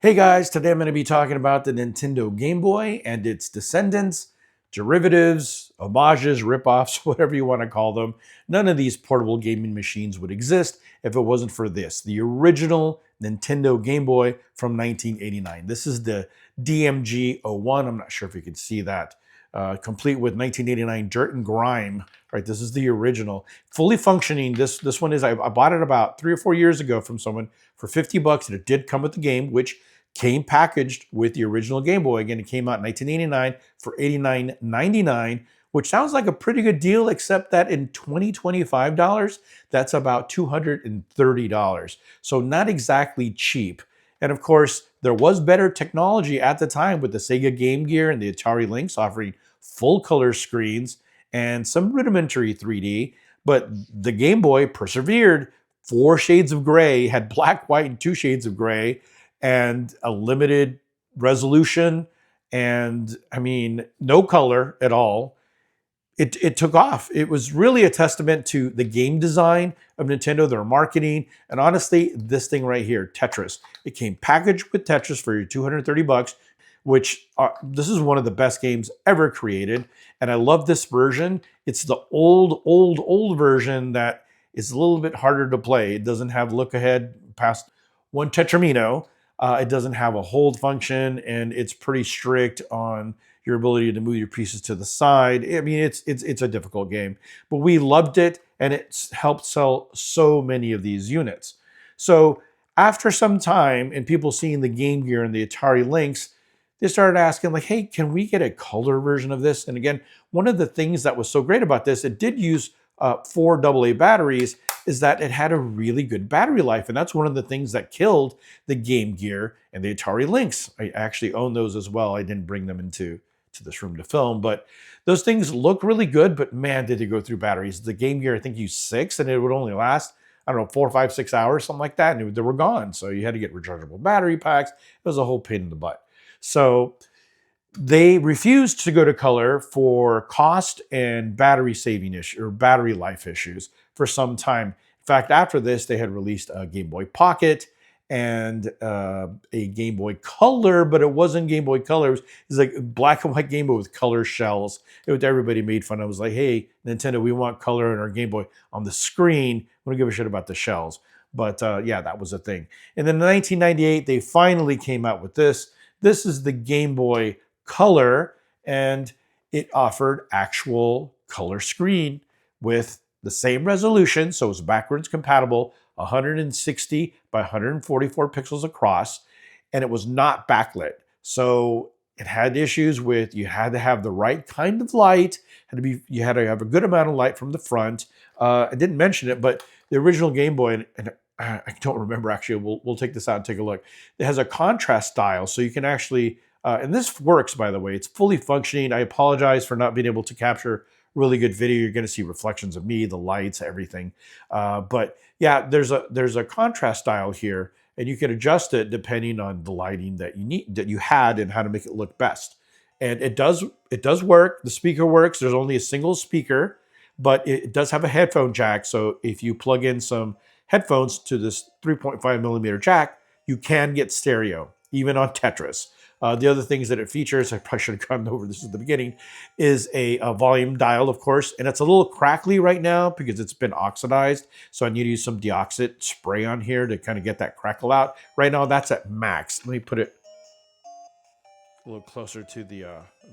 Hey guys, today I'm going to be talking about the Nintendo Game Boy and its descendants, derivatives, homages, ripoffs, whatever you want to call them. None of these portable gaming machines would exist if it wasn't for this, the original Nintendo Game Boy from 1989. This is the DMG-01. I'm not sure if you can see that. Complete with 1989 Dirt and Grime. Right, this is the original, fully functioning. This one is I bought it about 3 or 4 years ago from someone for $50, and it did come with the game, which came packaged with the original Game Boy. Again, it came out in 1989 for $89.99, which sounds like a pretty good deal, except that in 2025 dollars, that's about $230. So not exactly cheap. And of course, there was better technology at the time with the Sega Game Gear and the Atari Lynx offering full color screens and some rudimentary 3D. But the Game Boy persevered. 4 shades of gray, had black, white, and 2 shades of gray, and a limited resolution, and I mean, no color at all. It took off. It was really a testament to the game design of Nintendo, their marketing, and honestly, this thing right here, Tetris. It came packaged with Tetris for your $230, which this is one of the best games ever created. And I love this version. It's the old version that is a little bit harder to play. It doesn't have look ahead past one Tetramino. It doesn't have a hold function, and it's pretty strict on your ability to move your pieces to the side. I mean, it's a difficult game, but we loved it, and it's helped sell so many of these units. So after some time, and people seeing the Game Gear and the Atari Lynx, they started asking, like, hey, can we get a color version of this? And again, one of the things that was so great about this, it did use 4 AA batteries, is that it had a really good battery life. And that's one of the things that killed the Game Gear and the Atari Lynx. I actually own those as well. I didn't bring them into this room to film, but those things look really good, but man, did they go through batteries. The Game Gear, I think, used 6, and it would only last, I don't know, 4, 5, 6 hours, something like that, and they were gone. So you had to get rechargeable battery packs. It was a whole pain in the butt. So they refused to go to color for cost and battery saving issue or battery life issues for some time. In fact, after this, they had released a Game Boy Pocket and a Game Boy Color, but it wasn't Game Boy Color. It was like a black and white Game Boy with color shells. It was, everybody made fun. I was like, hey, Nintendo, we want color in our Game Boy on the screen. We don't give a shit about the shells. But yeah, that was a thing. And then in 1998, they finally came out with this. This is the Game Boy Color, and it offered actual color screen with the same resolution, so it was backwards compatible, 160 by 144 pixels across, and it was not backlit. So it had issues with, you had to have the right kind of light, you had to have a good amount of light from the front. I didn't mention it, but the original Game Boy, and I don't remember actually, we'll take this out and take a look. It has a contrast dial, so you can actually, and this works, by the way, it's fully functioning. I apologize for not being able to capture really good video. You're going to see reflections of me, the lights, everything. But yeah, there's a contrast dial here, and you can adjust it depending on the lighting that you need, that you had, and how to make it look best. And it does work. The speaker works. There's only a single speaker, but it does have a headphone jack. So if you plug in some headphones to this 3.5 millimeter jack, you can get stereo, even on Tetris. The other things that it features, I probably should have gone over this at the beginning, is a volume dial, of course, and it's a little crackly right now because it's been oxidized. So I need to use some deoxit spray on here to kind of get that crackle out. Right now, that's at max. Let me put it a little closer to the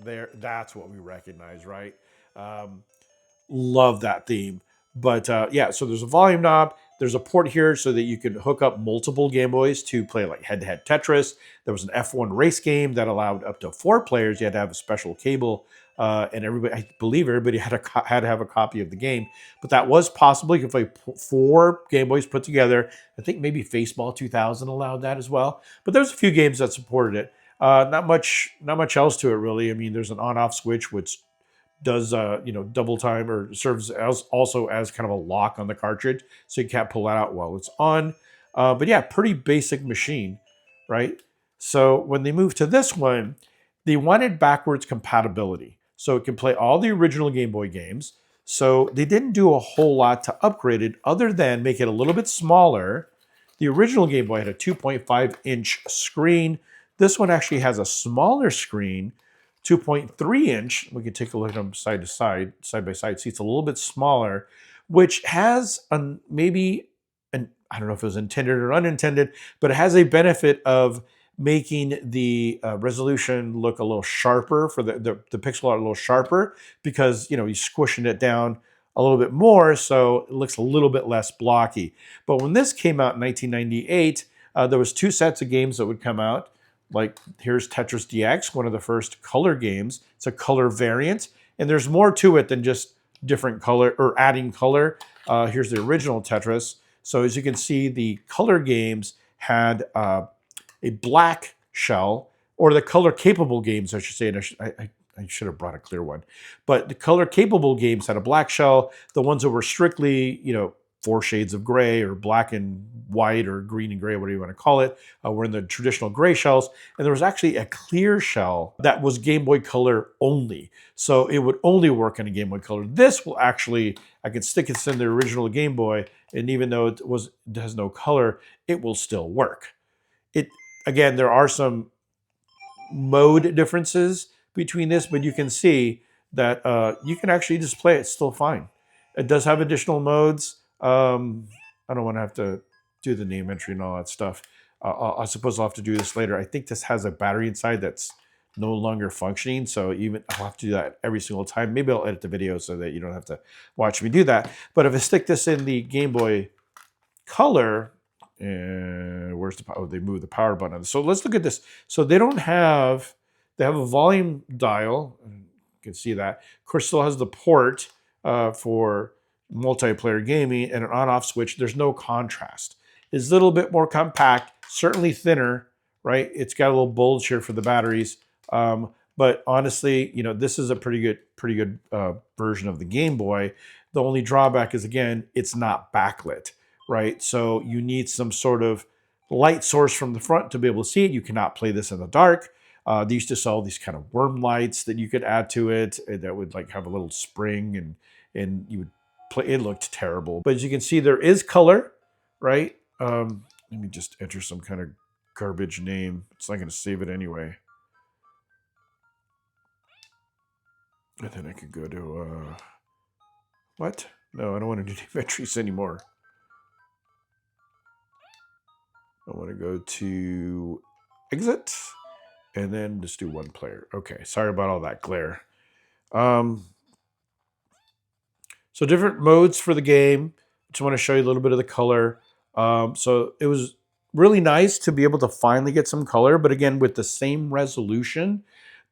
there. That's what we recognize, right? Love that theme. But yeah, so there's a volume knob. There's a port here so that you can hook up multiple Game Boys to play like head-to-head Tetris. There was an F1 race game that allowed up to 4 players. You had to have a special cable, and everybody, I believe everybody had to have a copy of the game. But that was possible. You could play 4 Game Boys put together. I think maybe Faceball 2000 allowed that as well. But there's a few games that supported it. Not much else to it, really. I mean, there's an on-off switch, which does double time or serves as also as kind of a lock on the cartridge, so you can't pull that out while it's on. But yeah, pretty basic machine, right? So when they moved to this one, they wanted backwards compatibility, so it can play all the original Game Boy games. So they didn't do a whole lot to upgrade it other than make it a little bit smaller The original Game Boy had a 2.5-inch screen. This one actually has a smaller screen, 2.3-inch. We can take a look at them side to side, side by side. See, it's a little bit smaller, which has maybe an, I don't know if it was intended or unintended, but it has a benefit of making the resolution look a little sharper for the pixel art a little sharper because you're squishing it down a little bit more, so it looks a little bit less blocky. But when this came out in 1998, there was 2 sets of games that would come out. Like here's Tetris DX, one of the first color games. It's a color variant, and there's more to it than just different color or adding color. Here's the original Tetris. So as you can see, the color games had a black shell, or the color capable games, I should say. And I should have brought a clear one. But the color capable games had a black shell. The ones that were strictly, 4 shades of gray or black and white or green and gray, whatever you want to call it, were in the traditional gray shells. And there was actually a clear shell that was Game Boy Color only. So it would only work in a Game Boy Color. This will actually, I can stick this in the original Game Boy, and even though it has no color, it will still work. Again, there are some mode differences between this, but you can see that you can actually just play it still fine. It does have additional modes. I don't want to have to do the name entry and all that stuff. I suppose I'll have to do this later. I think this has a battery inside that's no longer functioning, so I'll have to do that every single time. Maybe I'll edit the video so that you don't have to watch me do that. But if I stick this in the Game Boy Color, and where's the power? Oh, they moved the power button. So let's look at this. So they have a volume dial. You can see that. Of course, still has the port for multiplayer gaming and an on-off switch. There's no contrast. It's a little bit more compact, certainly thinner, right? It's got a little bulge here for the batteries. But honestly, this is a pretty good version of the Game Boy. The only drawback is, again, it's not backlit, right? So you need some sort of light source from the front to be able to see it. You cannot play this in the dark. They used to sell these kind of worm lights that you could add to it that would like have a little spring, and you would play. It looked terrible. But as you can see, there is color, right? Let me just enter some kind of garbage name. It's not going to save it anyway. And then I could go to, what? No, I don't want to do name entries anymore. I want to go to exit and then just do 1 player. Okay, sorry about all that glare. So different modes for the game. Just want to show you a little bit of the color. So it was really nice to be able to finally get some color, but again, with the same resolution,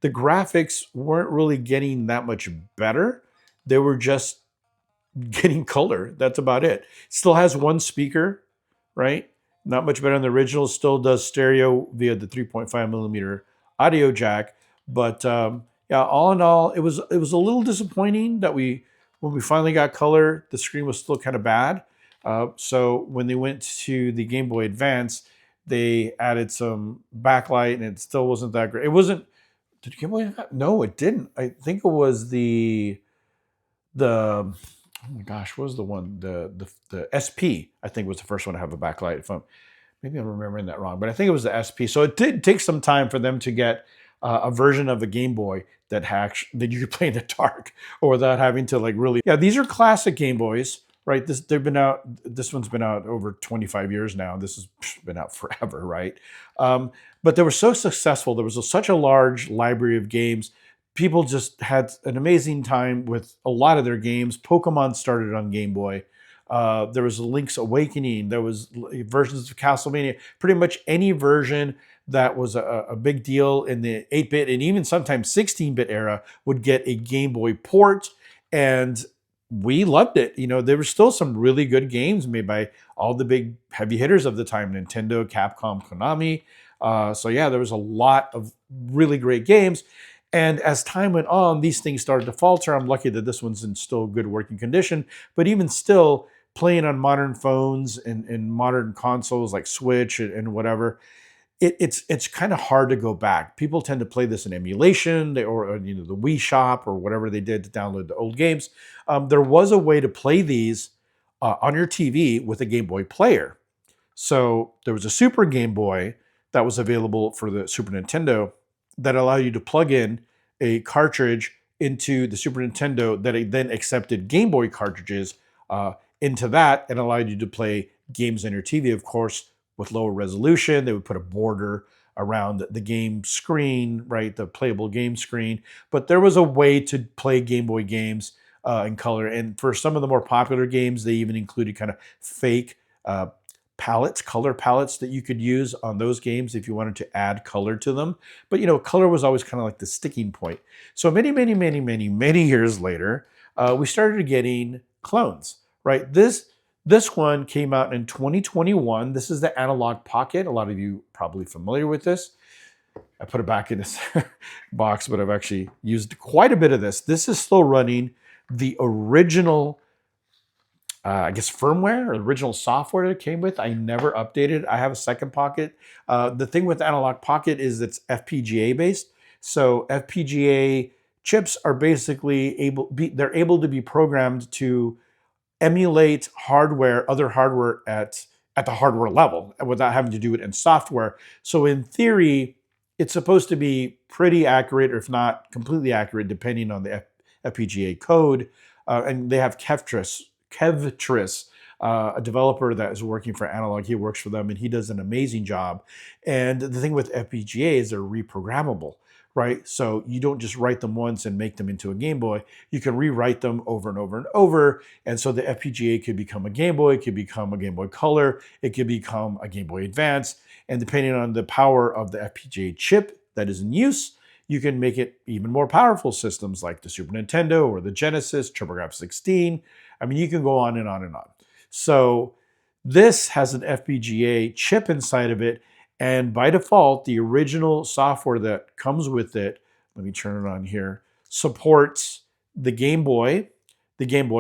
the graphics weren't really getting that much better. They were just getting color. That's about it. Still has 1 speaker, right? Not much better than the original. Still does stereo via the 3.5 millimeter audio jack. But yeah, all in all, it was a little disappointing that when we finally got color, the screen was still kind of bad. So when they went to the Game Boy Advance, they added some backlight, and it still wasn't that great. It wasn't. Did Game Boy? No, it didn't. I think it was the oh my gosh, what was the one? The SP, I think, was the first one to have a backlight. Maybe I'm remembering that wrong, but I think it was the SP. So it did take some time for them to get a version of the Game Boy that you could play in the dark or without having to like really. Yeah, these are classic Game Boys, right? This one's been out over 25 years now. This has been out forever, right? But they were so successful. There was such a large library of games. People just had an amazing time with a lot of their games. Pokemon started on Game Boy. There was Link's Awakening. There was versions of Castlevania. Pretty much any version that was a big deal in the 8-bit and even sometimes 16-bit era would get a Game Boy port, and we loved it. There were still some really good games made by all the big heavy hitters of the time: Nintendo, Capcom, Konami. So yeah, there was a lot of really great games. And as time went on, these things started to falter. I'm lucky that this one's in still good working condition. But even still, playing on modern phones and modern consoles like Switch and whatever, it's kind of hard to go back. People tend to play this in emulation or the Wii Shop or whatever they did to download the old games. There was a way to play these on your TV with a Game Boy player. So there was a Super Game Boy that was available for the Super Nintendo that allowed you to plug in a cartridge into the Super Nintendo that it then accepted Game Boy cartridges into that and allowed you to play games on your TV, of course, with lower resolution. They would put a border around the game screen, right, the playable game screen. But there was a way to play Game Boy games in color. And for some of the more popular games, they even included kind of fake palettes, color palettes that you could use on those games if you wanted to add color to them. But color was always kind of like the sticking point. So many years later, we started getting clones, right? This one came out in 2021. This is the Analogue Pocket. A lot of you probably familiar with this. I put it back in this box, but I've actually used quite a bit of this. This is still running the original I guess firmware or original software that it came with. I never updated. I have a second Pocket. The thing with Analogue Pocket is it's FPGA based. So FPGA chips are basically they're able to be programmed to emulate hardware, other hardware at the hardware level without having to do it in software. So in theory, it's supposed to be pretty accurate, or if not completely accurate, depending on the FPGA code. And they have Kevtris, a developer that is working for Analogue. He works for them and he does an amazing job. And the thing with FPGA is they're reprogrammable, right? So you don't just write them once and make them into a Game Boy. You can rewrite them over and over and over. And so the FPGA could become a Game Boy, it could become a Game Boy Color, it could become a Game Boy Advance. And depending on the power of the FPGA chip that is in use, you can make it even more powerful systems like the Super Nintendo or the Genesis, TurboGrafx-16. I mean, you can go on and on and on. So this has an FPGA chip inside of it. And by default, the original software that comes with it, let me turn it on here, supports the Game Boy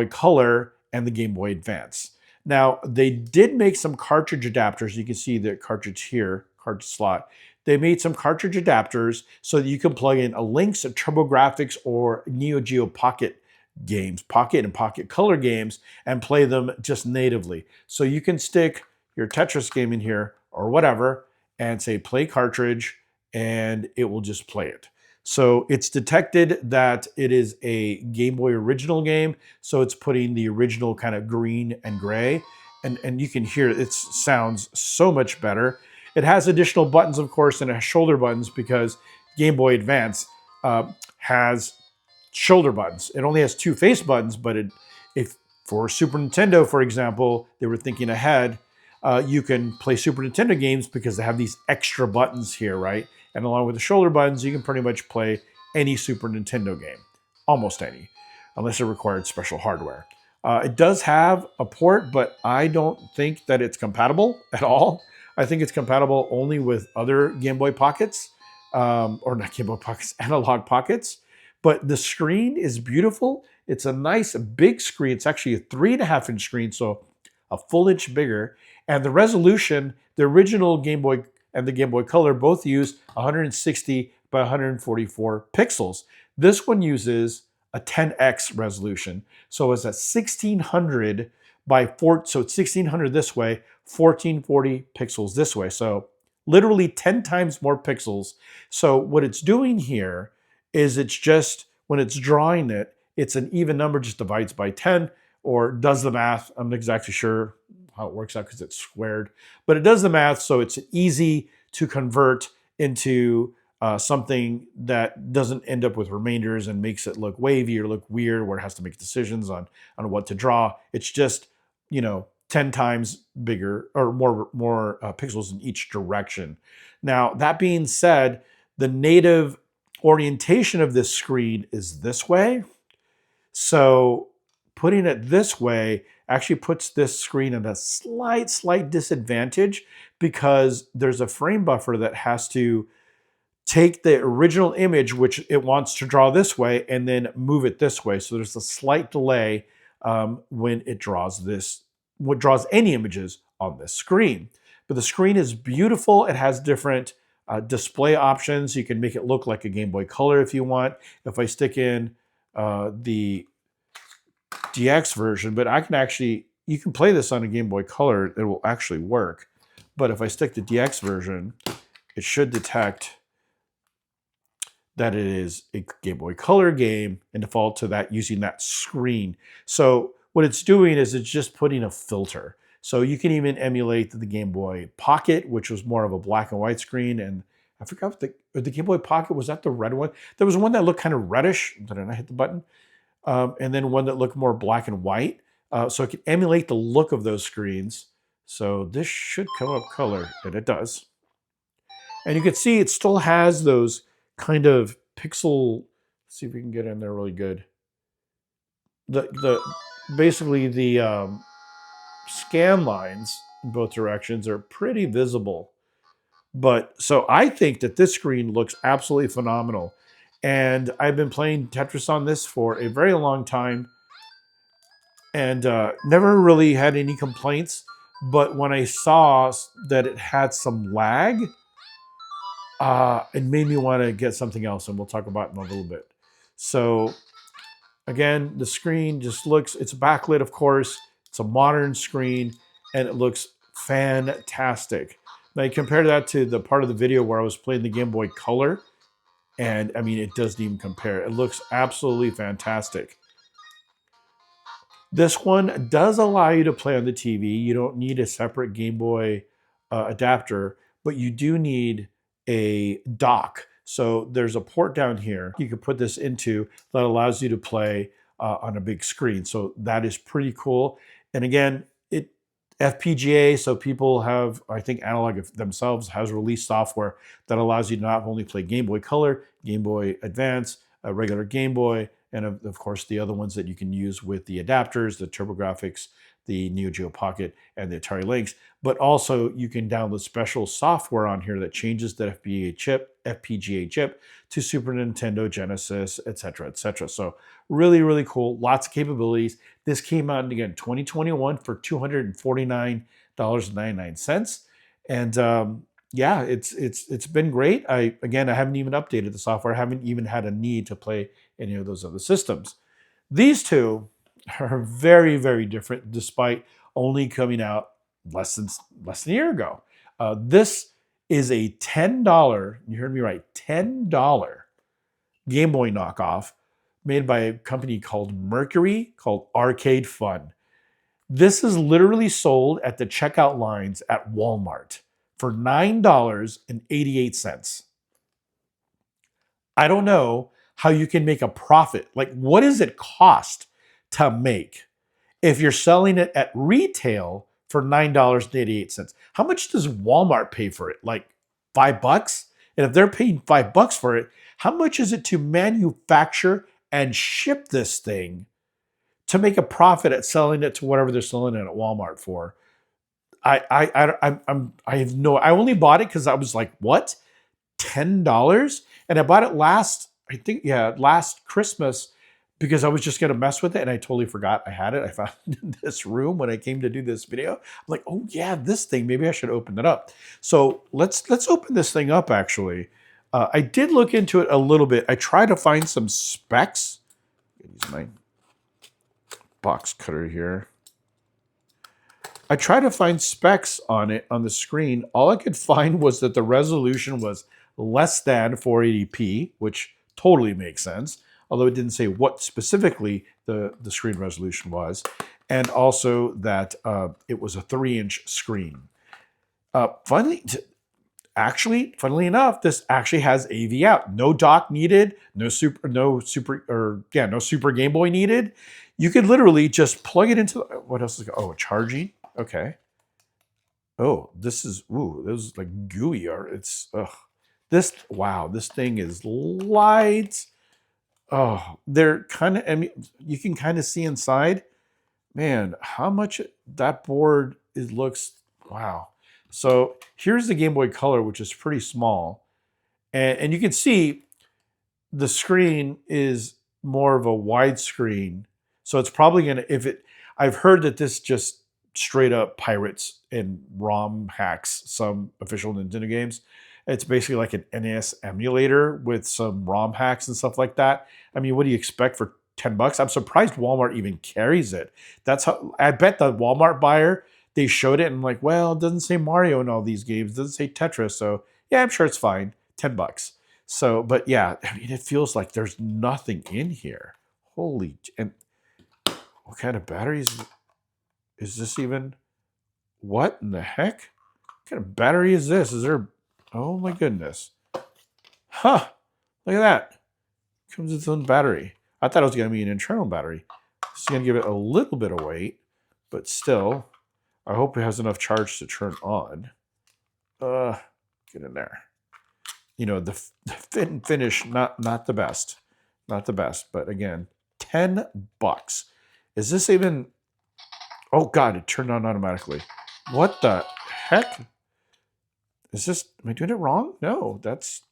Color, and the Game Boy Advance. Now, they did make some cartridge adapters. You can see the cartridge here, cartridge slot. They made some cartridge adapters so that you can plug in a Lynx, a TurboGrafx, or Neo Geo Pocket games, Pocket and Pocket Color games, and play them just natively. So you can stick your Tetris game in here or whatever and say play cartridge, and it will just play it. So it's detected that it is a Game Boy original game, so it's putting the original kind of green and gray, and you can hear it sounds so much better. It has additional buttons, of course, and it has shoulder buttons because Game Boy Advance has shoulder buttons. It only has two face buttons, but if for Super Nintendo, for example, they were thinking ahead, you can play Super Nintendo games because they have these extra buttons here, right? And along with the shoulder buttons, you can pretty much play any Super Nintendo game, almost any, unless it required special hardware. It does have a port, but I don't think that it's compatible at all. I think it's compatible only with other Game Boy Pockets, or not Game Boy Pockets, Analogue Pockets. But the screen is beautiful. It's a nice big screen. It's actually a 3.5-inch screen, so a full inch bigger. And the resolution, the original Game Boy and the Game Boy Color both use 160 by 144 pixels. This one uses a 10x resolution. So it's a 1600 by 4, so it's 1600 this way, 1440 pixels this way. So literally 10 times more pixels. So what it's doing here is it's just, when it's drawing it, it's an even number, just divides by 10 or does the math. I'm not exactly sure how it works out because it's squared, but it does the math, so it's easy to convert into something that doesn't end up with remainders and makes it look wavy or look weird where it has to make decisions on what to draw. It's just, 10 times bigger or more pixels in each direction. Now, that being said, the native orientation of this screen is this way. So putting it this way actually puts this screen at a slight disadvantage because there's a frame buffer that has to take the original image, which it wants to draw this way, and then move it this way. So there's a slight delay when it draws any images on this screen. But the screen is beautiful. It has different display options. You can make it look like a Game Boy Color if you want. If I stick in the DX version, but you can play this on a Game Boy Color. It will actually work. But if I stick the DX version, it should detect that it is a Game Boy Color game and default to that using that screen. So what it's doing is it's just putting a filter. So you can even emulate the Game Boy Pocket, which was more of a black and white screen. And I forgot what the Game Boy Pocket, was that the red one? There was one that looked kind of reddish. Did I hit the button? And then one that looked more black and white. So it can emulate the look of those screens. So this should come up color, and it does. And you can see it still has those kind of pixel. Let's see if we can get in there really good. Basically the scan lines in both directions are pretty visible. But so I think that this screen looks absolutely phenomenal. And I've been playing Tetris on this for a very long time and never really had any complaints. But when I saw that it had some lag, it made me want to get something else, and we'll talk about it in a little bit. So again, the screen just looks, it's backlit, of course. It's a modern screen, and it looks fantastic. Now, you compare that to the part of the video where I was playing the Game Boy Color, and I mean, it doesn't even compare. It looks absolutely fantastic. This one does allow you to play on the TV. You don't need a separate Game Boy adapter, but you do need a dock. So there's a port down here you can put this into that allows you to play on a big screen. So that is pretty cool. And again, FPGA, so people have, I think Analogue themselves has released software that allows you to not only play Game Boy Color, Game Boy Advance, a regular Game Boy, and of course the other ones that you can use with the adapters, the TurboGrafx, the Neo Geo Pocket, and the Atari Lynx. But also you can download special software on here that changes the FPGA chip to Super Nintendo, Genesis, etc., etc. So really, really cool. Lots of capabilities. This came out again 2021 for $249.99, and yeah, it's been great. I haven't even updated the software. I haven't even had a need to play any of those other systems. These two are very, very different, despite only coming out less than a year ago. This is a $10, you heard me right, $10 Game Boy knockoff made by a company called Merkury, called Arcade Fun. This is literally sold at the checkout lines at Walmart for $9.88. I don't know how you can make a profit. Like, what does it cost to make if you're selling it at retail for $9.88? How much does Walmart pay for it? Like $5? And if they're paying $5 for it, how much is it to manufacture and ship this thing to make a profit at selling it to whatever they're selling it at Walmart for? I only bought it because I was like, what? $10? And I bought it last Christmas because I was just going to mess with it, and I totally forgot I had it. I found it in this room when I came to do this video. I'm like, oh yeah, this thing, maybe I should open it up. So let's open this thing up, actually. I did look into it a little bit. I tried to find some specs. Use my box cutter here. I tried to find specs on it on the screen. All I could find was that the resolution was less than 480p, which totally makes sense, although it didn't say what specifically the screen resolution was, and also that it was a 3-inch screen. Funnily enough, this actually has AV out. No dock needed, no super Game Boy needed. You could literally just plug it into, what else is, charging. Okay. Oh, this is like gooey, or it's, this thing is light. Oh, they're kind of, I mean, you can kind of see inside. Man, how much that board looks, wow. So here's the Game Boy Color, which is pretty small. And you can see the screen is more of a widescreen. So it's probably going to, I've heard that this just straight up pirates and ROM hacks some official Nintendo games. It's basically like an NES emulator with some ROM hacks and stuff like that. I mean, what do you expect for $10? I'm surprised Walmart even carries it. That's how, I bet the Walmart buyer they showed it and I'm like, well, it doesn't say Mario in all these games. It doesn't say Tetris. So yeah, I'm sure it's fine. $10. So, but yeah, I mean, it feels like there's nothing in here. Holy, and what kind of batteries is this even? What in the heck? What kind of battery is this? Is there, oh my goodness. Huh, look at that. Comes with its own battery. I thought it was going to be an internal battery. It's going to give it a little bit of weight, but still, I hope it has enough charge to turn on. Get in there. You know, the fit and finish, not the best. Not the best, but again, $10. Is this even, oh God, it turned on automatically. What the heck? Is this, am I doing it wrong? No, that's,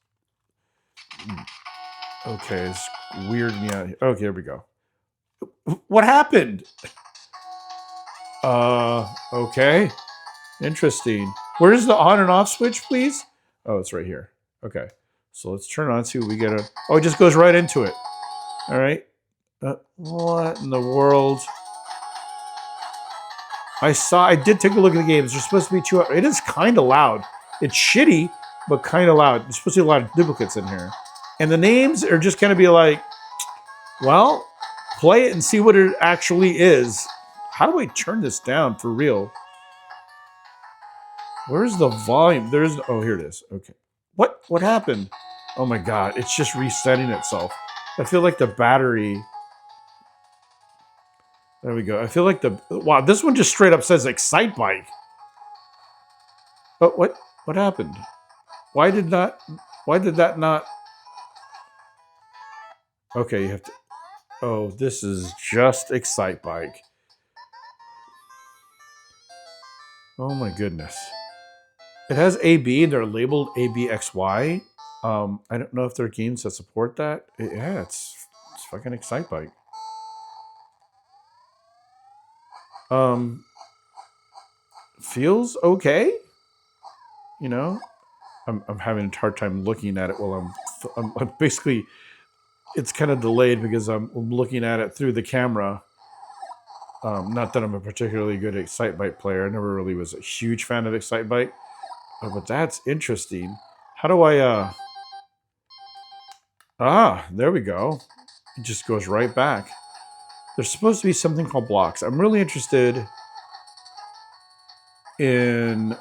okay, it's weird me out. Okay, here we go. What happened? Okay. Interesting. Where's the on and off switch, please? Oh, it's right here. Okay. So let's turn on, see what we get. Oh, it just goes right into it. All right. What in the world? I did take a look at the games. There's supposed to be 2 hours. It is kind of loud. It's shitty, but kind of loud. There's supposed to be a lot of duplicates in here. And the names are just going to be like, well, play it and see what it actually is. How do I turn this down for real? Where's the volume? There's, oh, here it is. Okay. What happened? Oh my God, it's just resetting itself. I feel like the battery, there we go. I feel like wow, this one just straight up says Excite Bike. But what happened? Why did that not? Okay, you have to, oh, this is just Excite Bike. Oh my goodness. It has AB, they're labeled ABXY. I don't know if there are games that support that. Yeah, it's fucking Excite Bike. Feels okay. You know, I'm having a hard time looking at it while I'm basically, it's kind of delayed because I'm looking at it through the camera. Not that I'm a particularly good Excite Bike player. I never really was a huge fan of Excite Bike. But that's interesting. How do I, there we go. It just goes right back. There's supposed to be something called blocks. I'm really interested in,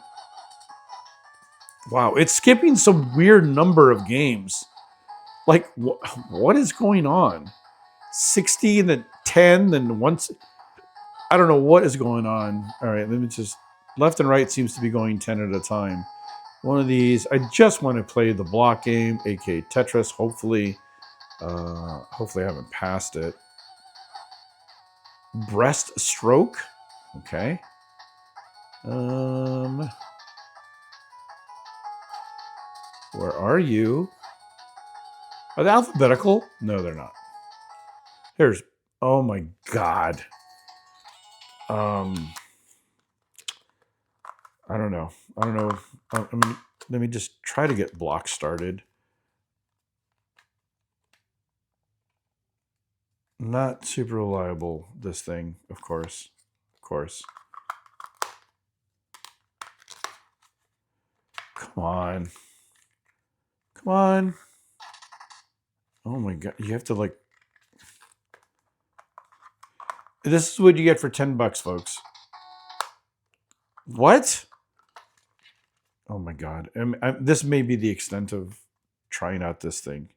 wow, it's skipping some weird number of games. Like, what is going on? 60 and then 10, then once, I don't know what is going on. All right, let me just, left and right seems to be going 10 at a time. One of these, I just want to play the block game, aka Tetris, hopefully. Hopefully I haven't passed it. Breaststroke, okay. Where are you? Are they alphabetical? No, they're not. Here's, oh my God. I don't know. I mean, let me just try to get blocks started. Not super reliable, this thing, of course. Of course. Come on. Come on. Oh my God. You have to like, this is what you get for $10, folks. What? Oh my God. This may be the extent of trying out this thing.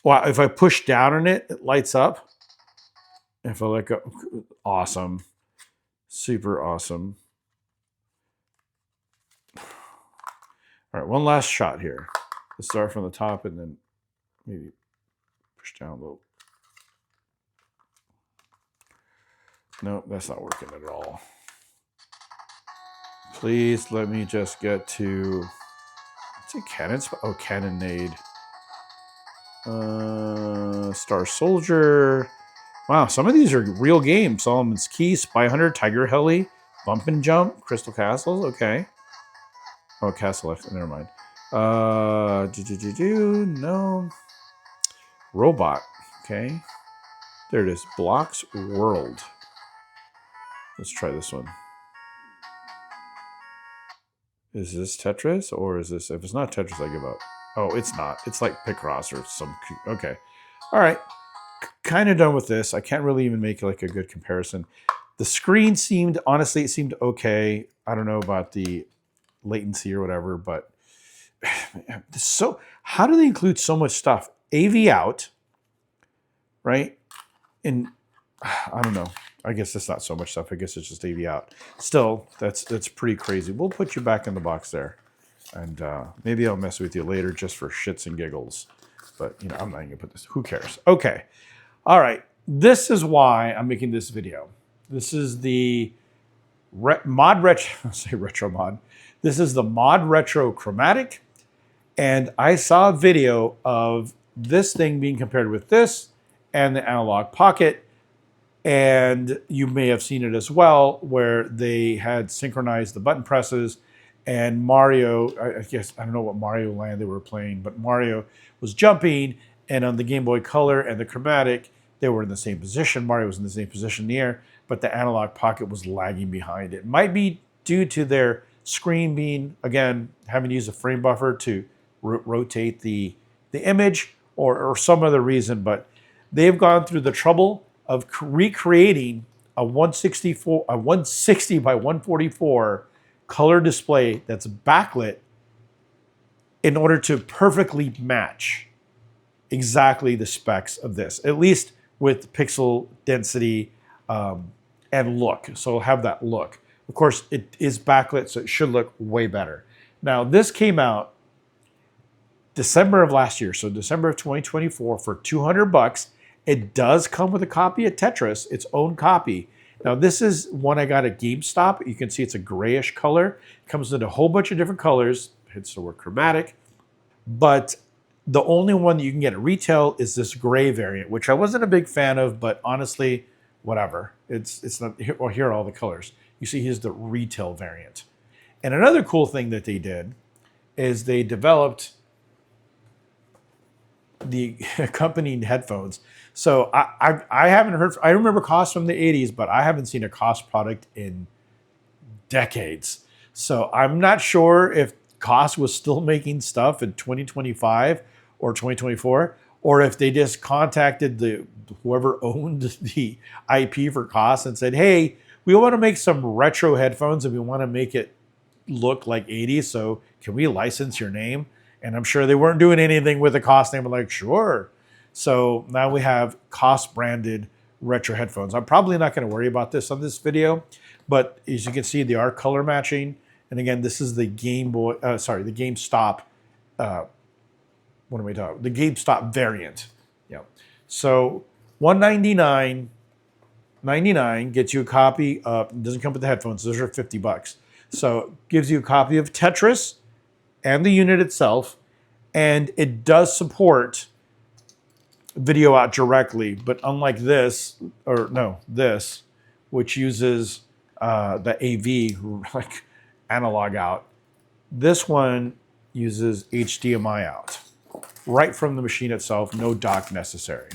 Wow, if I push down on it, it lights up. If I let go, awesome. Super awesome. All right, one last shot here. Let's start from the top and then maybe push down a little. Nope, that's not working at all. Please let me just get to, what's a cannon? Oh, cannonade. Star Soldier. Wow, some of these are real games. Solomon's Key, Spy Hunter, Tiger Heli, Bump and Jump, Crystal Castles. Okay. Oh, Castle F. Never mind. No. Robot. Okay. There it is. Blocks World. Let's try this one. Is this Tetris or is this? If it's not Tetris, I give up. Oh, it's not. It's like Picross or some. Okay, all right. Kind of done with this. I can't really even make like a good comparison. The screen seemed, honestly, it seemed okay. I don't know about the latency or whatever, but so how do they include so much stuff? AV out, right? And I don't know. I guess it's not so much stuff. I guess it's just AV out. Still, that's pretty crazy. We'll put you back in the box there, and maybe I'll mess with you later just for shits and giggles. But you know, I'm not gonna put this. Who cares? Okay. All right. This is why I'm making this video. This is the Modretro. Say retro mod. This is the Modretro Chromatic, and I saw a video of this thing being compared with this and the Analogue Pocket. And you may have seen it as well, where they had synchronized the button presses, and Mario, I guess, I don't know what Mario Land they were playing, but Mario was jumping, and on the Game Boy Color and the Chromatic, they were in the same position. Mario was in the same position in the air, but the Analogue Pocket was lagging behind it. It might be due to their screen being, again, having to use a frame buffer to rotate the image, or some other reason, but they've gone through the trouble of recreating a 160 by 144 color display that's backlit in order to perfectly match exactly the specs of this, at least with pixel density and look. So it'll have that look. Of course, it is backlit, so it should look way better. Now, this came out December of last year, so December of 2024 for $200. It does come with a copy of Tetris, its own copy. Now, this is one I got at GameStop. You can see it's a grayish color. It comes in a whole bunch of different colors. Hence the word chromatic. But the only one that you can get at retail is this gray variant, which I wasn't a big fan of, but honestly, whatever. It's not, well, here are all the colors. You see here's the retail variant. And another cool thing that they did is they developed the accompanying headphones. So I haven't heard, I remember Koss from the 80s, but I haven't seen a Koss product in decades. So I'm not sure if Koss was still making stuff in 2025 or 2024, or if they just contacted whoever owned the IP for Koss and said, hey, we want to make some retro headphones and we want to make it look like 80s, so can we license your name? And I'm sure they weren't doing anything with the Koss name. I'm like, sure. So now we have Koss branded retro headphones. I'm probably not going to worry about this on this video, but as you can see, they are color matching. And again, this is the the GameStop. What am I talking? The GameStop variant. Yeah. So $199.99 gets you a copy of. It doesn't come with the headphones. Those are $50. So gives you a copy of Tetris and the unit itself, and it does support video out directly, but unlike this, which uses the AV, like analog out, this one uses HDMI out, right from the machine itself, no dock necessary.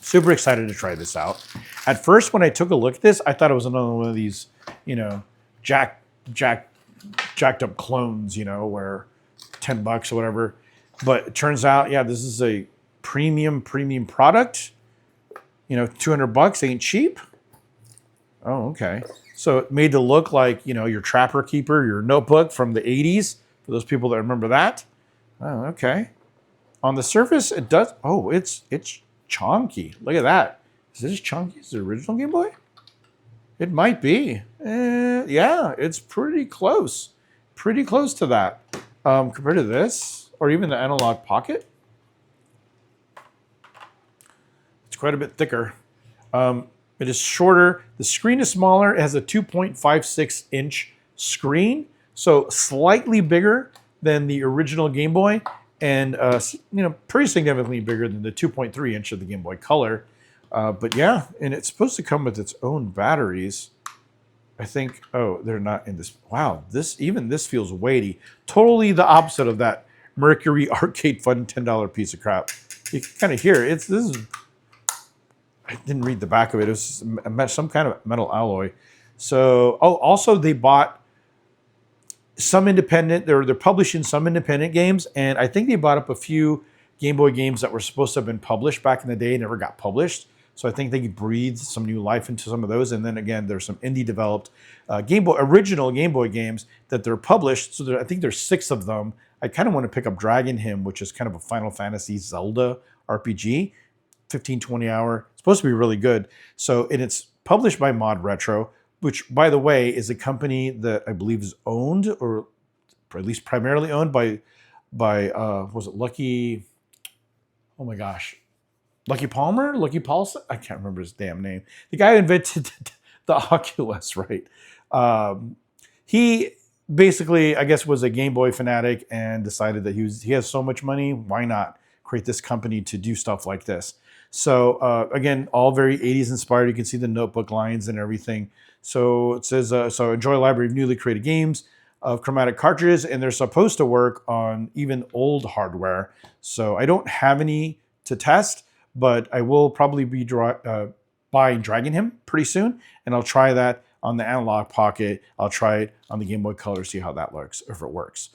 Super excited to try this out. At first, when I took a look at this, I thought it was another one of these, jacked up clones, where $10 or whatever. But it turns out, yeah, this is a premium product. $200 ain't cheap. Oh, okay. So it made it look like, your Trapper Keeper, your notebook from the 80s, for those people that remember that. Oh, okay. On the surface, it does. Oh, it's chunky. Look at that. Is this chunky as the original Game Boy? It might be. Yeah, it's pretty close. Pretty close to that. Compared to this, or even the Analogue Pocket. It's quite a bit thicker. It is shorter. The screen is smaller. It has a 2.56-inch screen, so slightly bigger than the original Game Boy, and pretty significantly bigger than the 2.3-inch of the Game Boy Color. But yeah, and it's supposed to come with its own batteries. I think, oh, they're not in this. Wow, this feels weighty. Totally the opposite of that Merkury Arcade Fun $10 piece of crap. You can kind of hear it. I didn't read the back of it. It was some kind of metal alloy. So, oh, also they bought some independent, they're publishing some independent games, and I think they bought up a few Game Boy games that were supposed to have been published back in the day, never got published. So I think they breathed some new life into some of those. And then again, there's some indie developed original Game Boy games that they're published. So I think there's 6 of them. I kind of want to pick up Dragon Hymn, which is kind of a Final Fantasy Zelda RPG, 15, 20 hour. It's supposed to be really good. So, and it's published by Modretro, which, by the way, is a company that I believe is owned, or at least primarily owned by was it Lucky? Oh my gosh, Lucky Palmer, Lucky Paulson. I can't remember his damn name. The guy who invented the Oculus, right? He basically, I guess, was a Game Boy fanatic and decided that he has so much money, why not create this company to do stuff like this? So again, all very 80s inspired. You can see the notebook lines and everything. So it says, so enjoy a library of newly created games of chromatic cartridges, and they're supposed to work on even old hardware. So I don't have any to test, but I will probably be buying Dragon Hymn pretty soon, and I'll try that on the Analogue Pocket. I'll try it on the Game Boy Color, see how that looks, if it works.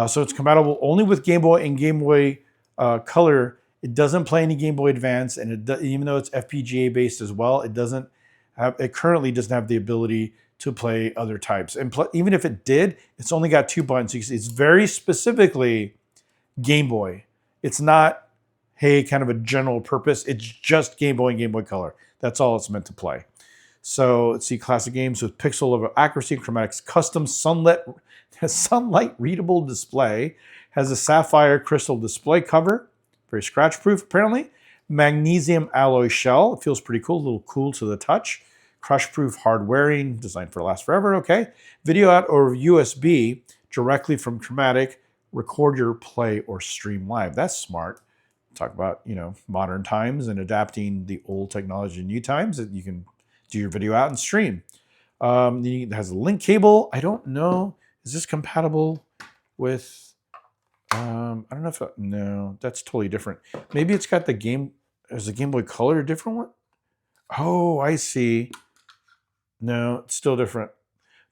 So it's compatible only with Game Boy and Game Boy Color. It doesn't play any Game Boy Advance, and even though it's FPGA based as well, it currently doesn't have the ability to play other types. And even if it did, it's only got 2 buttons. You can see it's very specifically Game Boy. It's not, hey, kind of a general purpose. It's just Game Boy and Game Boy Color. That's all it's meant to play. So let's see, classic games with pixel level accuracy, Chromatic's custom sunlight readable display, has a sapphire crystal display cover, very scratch proof apparently, magnesium alloy shell, it feels pretty cool, a little cool to the touch, crush proof hard wearing, designed for last forever, okay. Video out over USB directly from Chromatic, record your play or stream live. That's smart. Talk about, modern times and adapting the old technology to new times, that you can do your video out and stream. It has a link cable. I don't know. Is this compatible with, I don't know if, no, that's totally different. Maybe it's got is the Game Boy Color a different one? Oh, I see. No, it's still different.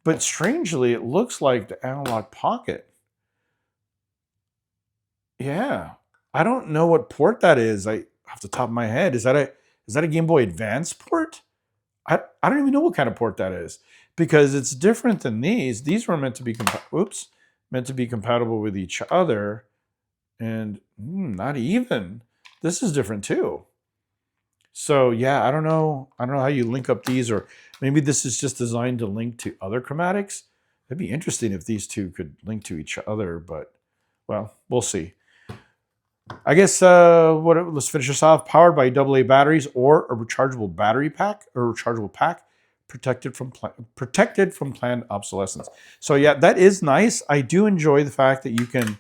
But strangely, it looks like the Analogue Pocket. Yeah. I don't know what port that is. Off the top of my head, is that a Game Boy Advance port? I don't even know what kind of port that is, because it's different than these. These were meant to be meant to be compatible with each other, and not even. This is different too. So yeah, I don't know how you link up these, or maybe this is just designed to link to other chromatics. It'd be interesting if these two could link to each other, but well, we'll see. I guess let's finish this off. Powered by AA batteries or a rechargeable battery pack, or rechargeable pack, protected from planned obsolescence. So yeah, that is nice. I do enjoy the fact that you can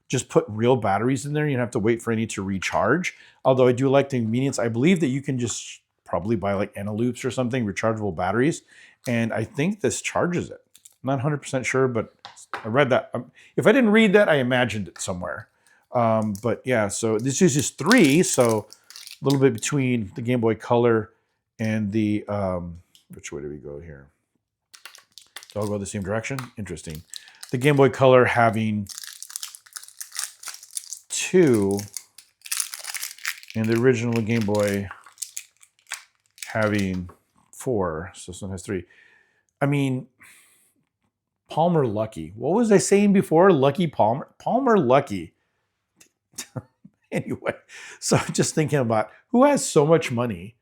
just put real batteries in there. You don't have to wait for any to recharge. Although I do like the convenience. I believe that you can just probably buy like Analogue or something, rechargeable batteries, and I think this charges it. I'm not 100% sure, but I read that. If I didn't read that, I imagined it somewhere. But yeah, so this uses 3, so a little bit between the Game Boy Color and the, which way do we go here? Do all go the same direction? Interesting. The Game Boy Color having 2, and the original Game Boy having 4, so this one has 3. I mean, Palmer Lucky. What was I saying before? Lucky Palmer? Palmer Lucky. Anyway, so just thinking about who has so much money,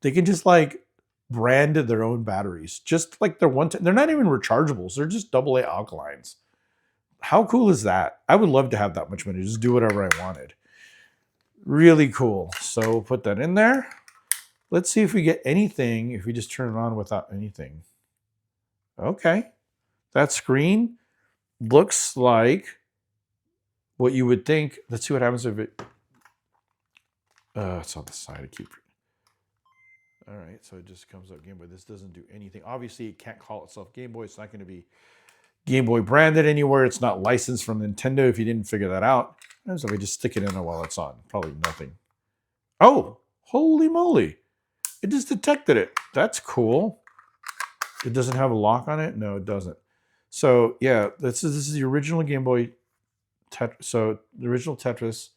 they can just like brand their own batteries. Just like they're not even rechargeables. They're just AA alkalines. How cool is that? I would love to have that much money. Just do whatever I wanted. Really cool. So we'll put that in there. Let's see if we get anything, if we just turn it on without anything. Okay. That screen looks like what you would think. Let's see what happens if it, it's on the side. I keep. All right, so it just comes up Game Boy. This doesn't do anything. Obviously, it can't call itself Game Boy. It's not going to be Game Boy branded anywhere. It's not licensed from Nintendo, if you didn't figure that out. So we just stick it in there while it's on. Probably nothing. Oh, holy moly. It just detected it. That's cool. It doesn't have a lock on it? No, it doesn't. So yeah, this is the original Game Boy. So the original Tetris.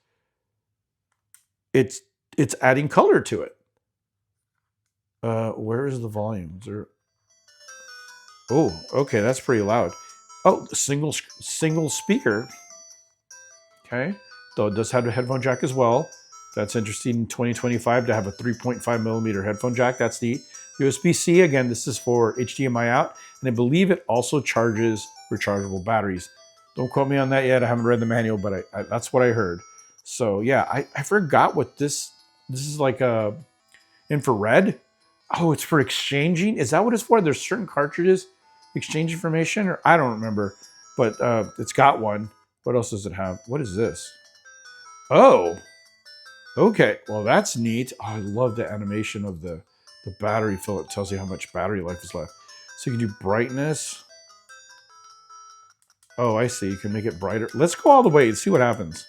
It's adding color to it. Where is the volume? Is there... Oh, okay, that's pretty loud. Oh, single speaker. Okay, though it does have a headphone jack as well. That's interesting in 2025 to have a 3.5 millimeter headphone jack. That's the USB-C. Again, this is for HDMI out, and I believe it also charges rechargeable batteries. Don't quote me on that yet. I haven't read the manual, but that's what I heard. So yeah, I forgot what this is like a infrared. Oh, it's for exchanging. Is that what it's for? There's certain cartridges exchange information, or I don't remember, but it's got one. What else does it have? What is this? Oh, okay. Well, that's neat. Oh, I love the animation of the battery fill. It tells you how much battery life is left. So you can do brightness. Oh, I see. You can make it brighter. Let's go all the way and see what happens.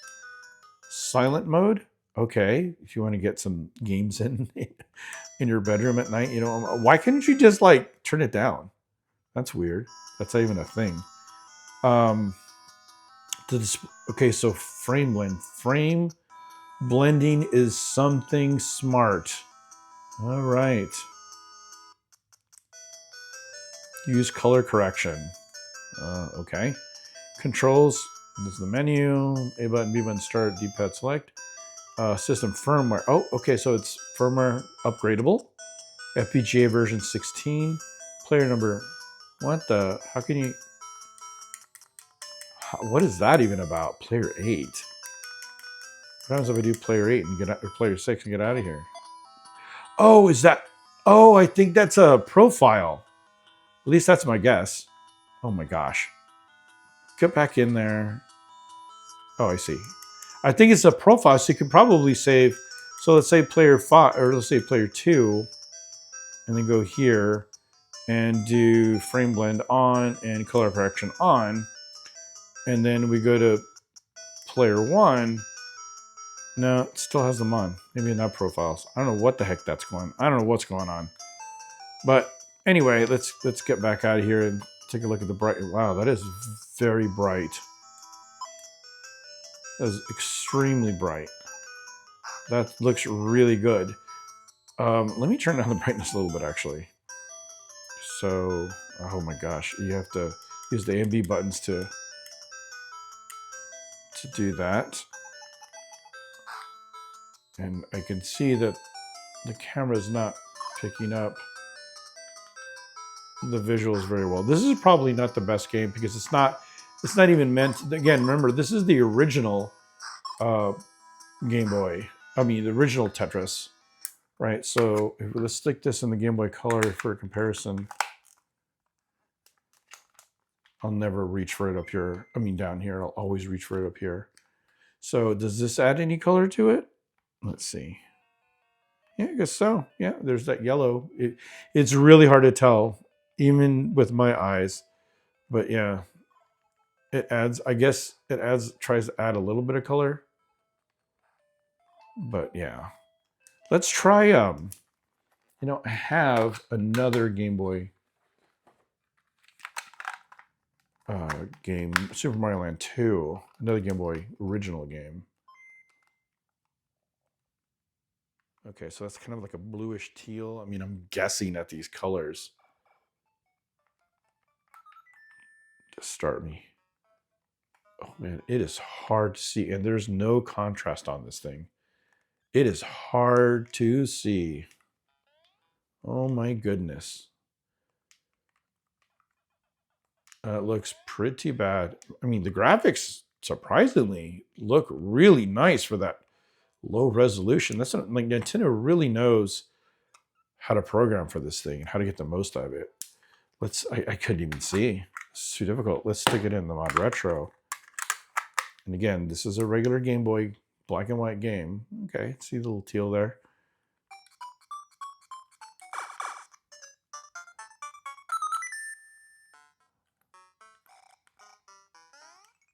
Silent mode. Okay. If you want to get some games in your bedroom at night, you know, why couldn't you just like turn it down? That's weird. That's not even a thing. Okay, so frame blend. Frame blending is something smart. All right. Use color correction. Okay. Controls. This is the menu. A button, B button, start, D-pad select. System firmware. Oh, okay, so it's firmware upgradable. FPGA version 16. Player number. What the? How can you? What is that even about? Player 8. What happens if I do player 8 and get out, or player 6 and get out of here? Oh, is that? Oh, I think that's a profile. At least that's my guess. Oh my gosh. Get back in there. Oh, I see. I think it's a profile, so you can probably save. So let's say player 5, or let's say player 2, and then go here and do frame blend on and color correction on. And then we go to player 1. No, it still has them on. Maybe not profiles. I don't know what the heck that's going on. I don't know what's going on. But anyway, let's get back out of here and take a look at the bright. Wow, that is very bright. That is extremely bright. That looks really good. Let me turn down the brightness a little bit, actually. So, oh my gosh, you have to use the A and B buttons to do that. And I can see that the camera is not picking up the visuals very well. This is probably not the best game because it's not even meant. Again, remember, this is the original Game Boy. I mean, the original Tetris, right? So let's stick this in the Game Boy Color for comparison. I'll never reach for it up here. I mean, down here. I'll always reach for it up here. So does this add any color to it? Let's see. Yeah, I guess so. Yeah, there's that yellow. It's really hard to tell, even with my eyes. But yeah, it adds, I guess it adds, tries to add a little bit of color. But yeah, let's try, you know, I have another Game Boy game, Super Mario Land 2, another Game Boy original game. Okay, so that's kind of like a bluish teal. I mean, I'm guessing at these colors. Just start me. Oh man, it is hard to see, and there's no contrast on this thing. It is hard to see. Oh my goodness. It looks pretty bad. I mean, the graphics surprisingly look really nice for that low resolution. That's not, like, Nintendo really knows how to program for this thing and how to get the most out of it. I couldn't even see. It's too difficult. Let's stick it in the Modretro. And again, this is a regular Game Boy black and white game. Okay, see the little teal there.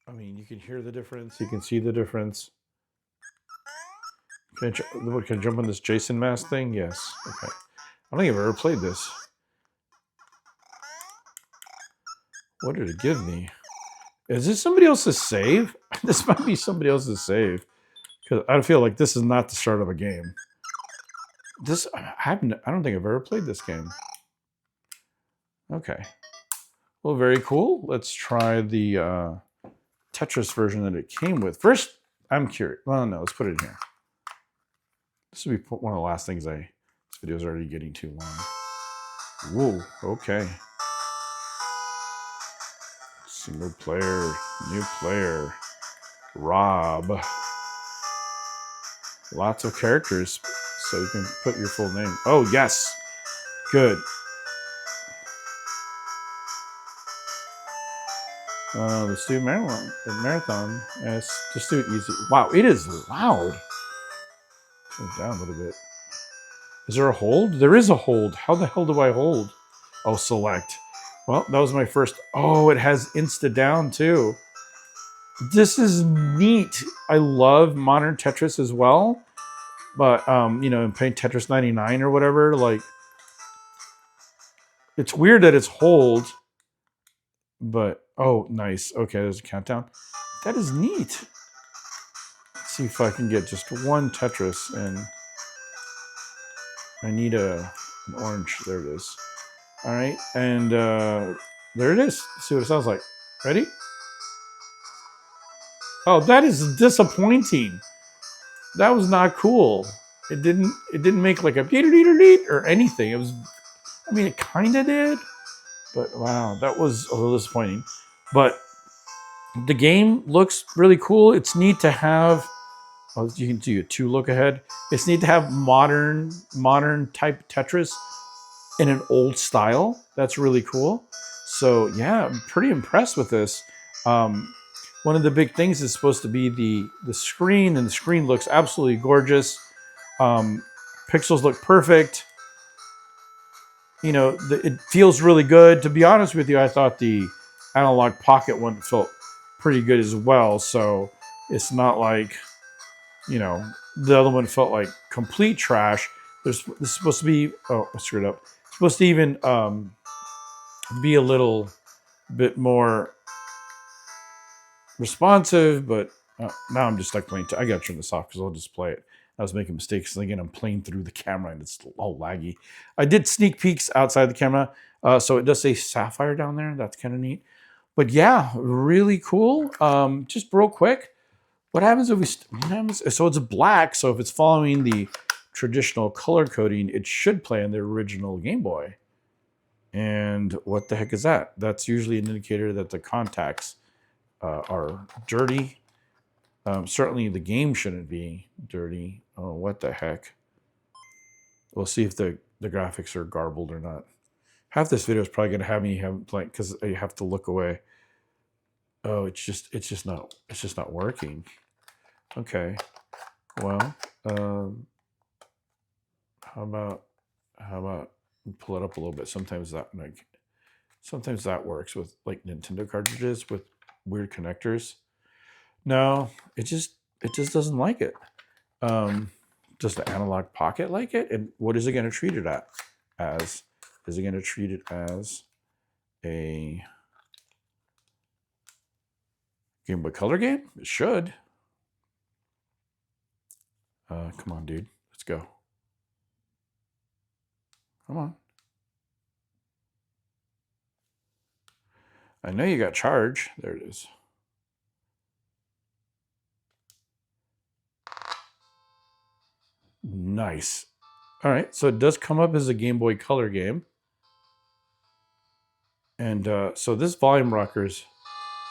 I mean, you can hear the difference. You can see the difference. Can I jump on this Jason mask thing? Yes. Okay. I don't think I've ever played this. What did it give me? Is this somebody else's save? This might be somebody else's save. Because I feel like this is not the start of a game. I don't think I've ever played this game. Okay. Well, very cool. Let's try the Tetris version that it came with. First, I'm curious. Well, no, let's put it in here. This will be one of the last things this video is already getting too long. Whoa, okay. Single player, new player, Rob. Lots of characters, so you can put your full name. Oh, yes. Good. Let's do marathon. Let's just do it easy. Wow, it is loud. Turn it down a little bit. Is there a hold? There is a hold. How the hell do I hold? Oh, select. Well, that was my first. Oh, it has Insta down too. This is neat. I love modern Tetris as well. But, you know, in playing Tetris 99 or whatever, like, it's weird that it's hold. But, oh, nice. Okay, there's a countdown. That is neat. Let's see if I can get just one Tetris. And I need an orange. There it is. All right. And there it is. Let's see what it sounds like. Ready? Oh, that is disappointing. That was not cool. It didn't make like a beat or anything. It was, I mean, it kind of did. But wow, that was a little disappointing. But the game looks really cool. It's neat to have, well, you can do a 2 look ahead. It's neat to have modern type Tetris in an old style. That's really cool. So yeah, I'm pretty impressed with this. One of the big things is supposed to be the screen, and the screen looks absolutely gorgeous. Pixels look perfect. You know, it feels really good. To be honest with you, I thought the Analogue Pocket one felt pretty good as well. So it's not like, you know, the other one felt like complete trash. This is supposed to be, oh, I screwed up. It's supposed to even be a little bit more responsive, but now I'm just stuck playing. I gotta turn this off because I'll just play it. I was making mistakes. Again, I'm playing through the camera and it's all laggy. I did sneak peeks outside the camera, so it does say Sapphire down there. That's kind of neat. But yeah, really cool. Just real quick, what happens if so it's black, so if it's following the traditional color coding, it should play on the original Game Boy. And what the heck is that? That's usually an indicator that the contacts are dirty. Certainly the game shouldn't be dirty. Oh, what the heck? We'll see if the graphics are garbled or not. Half this video is probably going to have me like, because I have to look away. Oh, it's just not working. Okay. Well, how about pull it up a little bit? Sometimes that works with like Nintendo cartridges with weird connectors. No, it just doesn't like it. Does the Analogue Pocket like it? And what is it going to treat it as? Is it going to treat it as a Game Boy Color game? It should. Come on, dude. Let's go. Come on. I know you got charge. There it is. Nice. All right, so it does come up as a Game Boy Color game. And so this volume rocker's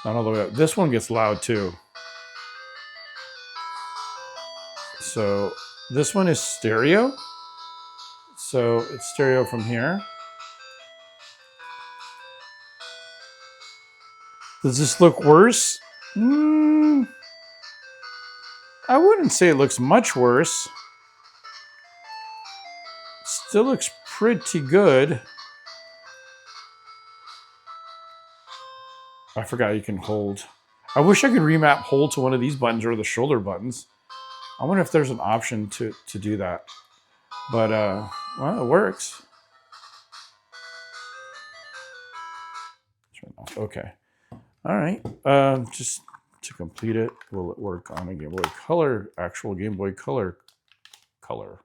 not all the way up. This one gets loud too. So this one is stereo. So it's stereo from here. Does this look worse? I wouldn't say it looks much worse. Still looks pretty good. I forgot you can hold. I wish I could remap hold to one of these buttons or the shoulder buttons. I wonder if there's an option to do that. But, well, it works. Turn off. Okay. All right. Just to complete it, will it work on a Game Boy Color? Actual Game Boy Color. Color.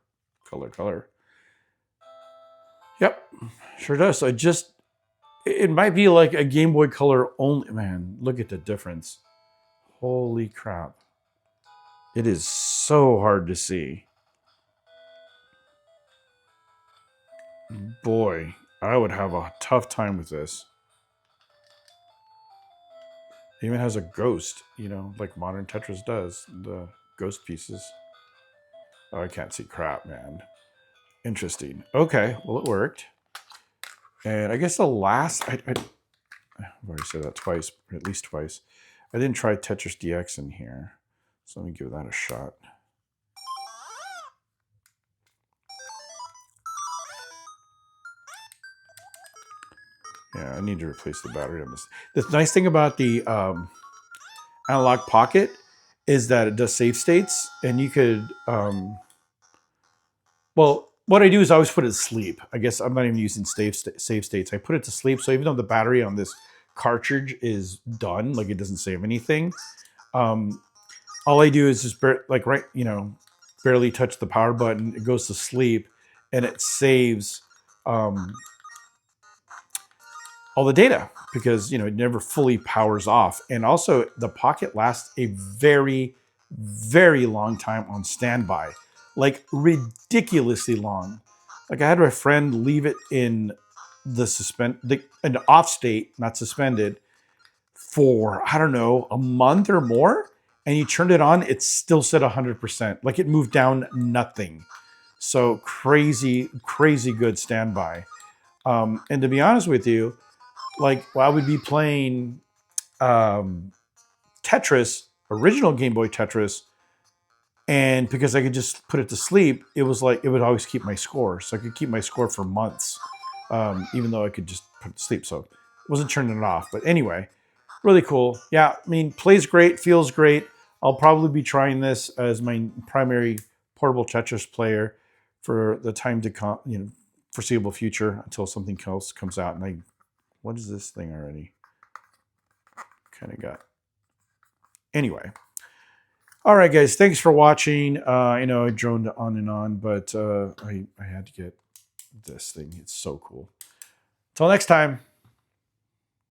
Yep. Sure does. It might be like a Game Boy Color only. Man, look at the difference. Holy crap. It is so hard to see. Boy, I would have a tough time with this. It even has a ghost, you know, like modern Tetris does. The ghost pieces. Oh, I can't see crap, man. Interesting. Okay, well, it worked. And I guess the last... I've already said that twice, at least twice. I didn't try Tetris DX in here. So let me give that a shot. Yeah, I need to replace the battery on this. The nice thing about the Analogue Pocket is that it does save states, and you could... well, what I do is I always put it to sleep. I guess I'm not even using save states. I put it to sleep, so even though the battery on this cartridge is done, like it doesn't save anything, all I do is just barely touch the power button. It goes to sleep, and it saves all the data because it never fully powers off. And also, the Pocket lasts a very, very long time on standby, like ridiculously long. Like I had my friend leave it in an off state, not suspended, for I don't know, a month or more, and you turned it on, it still said 100%. Like it moved down nothing. So crazy, crazy good standby. And to be honest with you, like I would be playing Tetris, original Game Boy Tetris, and because I could just put it to sleep, it was like it would always keep my score. So I could keep my score for months, even though I could just put it to sleep. So I wasn't turning it off. But anyway, really cool. Yeah, I mean, plays great, feels great. I'll probably be trying this as my primary portable Tetris player for the time to come, foreseeable future until something else comes out. And what is this thing already? Kind of got. Anyway. All right, guys. Thanks for watching. I know I droned on and on, but I had to get this thing. It's so cool. Till next time.